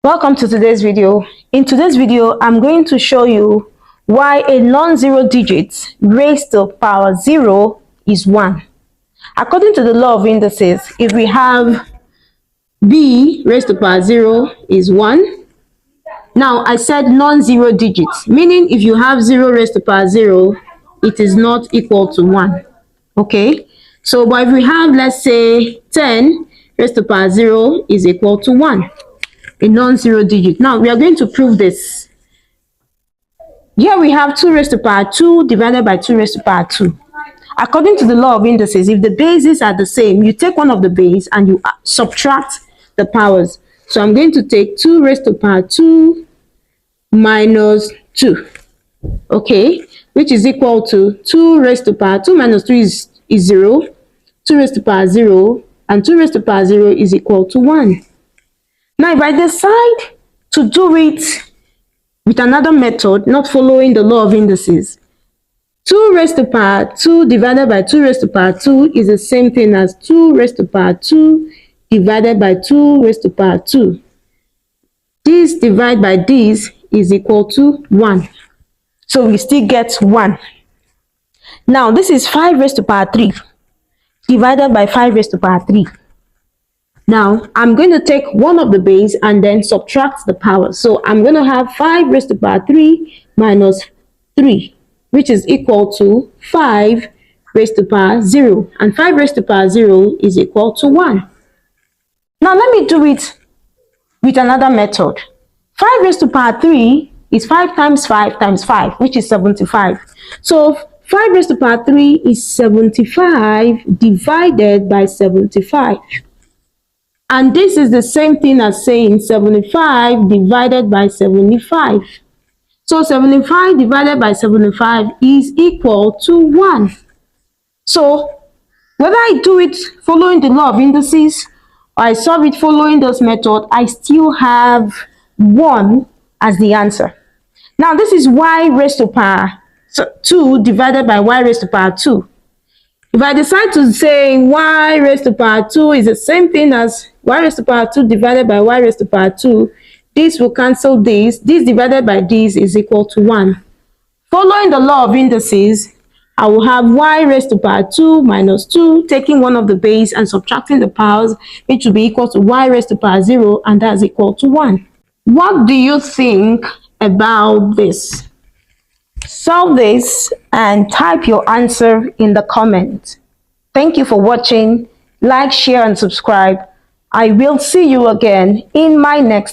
Welcome to today's video. In today's video, I'm going to show you why a non-zero digit raised to power 0 is 1. According to the law of indices, if we have b raised to power 0 is 1. Now, I said non-zero digits, meaning if you have 0 raised to power 0, it is not equal to 1. Okay? So, but if we have, let's say, 10 raised to power 0 is equal to 1. A non-zero digit. Now we are going to prove this. Here we have 2 raised to power 2 divided by 2 raised to power 2. According to the law of indices, if the bases are the same, you take one of the base and you subtract the powers. So I'm going to take 2 raised to power 2 minus 2. Okay, which is equal to 2 raised to power 2 minus 2 is 0. 2 raised to power 0 and 2 raised to power 0 is equal to 1. Now, if I decide to do it with another method, not following the law of indices, 2 raised to power 2 divided by 2 raised to power 2 is the same thing as 2 raised to power 2 divided by 2 raised to power 2. This divided by this is equal to 1. So we still get 1. Now, this is 5 raised to power 3 divided by 5 raised to power 3. Now, I'm going to take one of the base and then subtract the power. So I'm going to have 5 raised to power 3 minus 3, which is equal to 5 raised to power 0. And 5 raised to power 0 is equal to 1. Now, let me do it with another method. 5 raised to power 3 is 5 times 5 times 5, which is 75. So 5 raised to power 3 is 75 divided by 75. And this is the same thing as saying 75 divided by 75. So 75 divided by 75 is equal to 1. So whether I do it following the law of indices or I solve it following this method, I still have 1 as the answer. Now this is y raised to power 2 divided by y raised to power 2. If I decide to say y raised to power 2 is the same thing as y raised to power 2 divided by y raised to power 2, this will cancel this. This divided by this is equal to 1. Following the law of indices, I will have y raised to power 2 minus 2, taking one of the base and subtracting the powers, which will be equal to y raised to power 0, and that's equal to 1. What do you think about this? Solve this and type your answer in the comment. Thank you for watching. Like, share, and subscribe. I will see you again in my next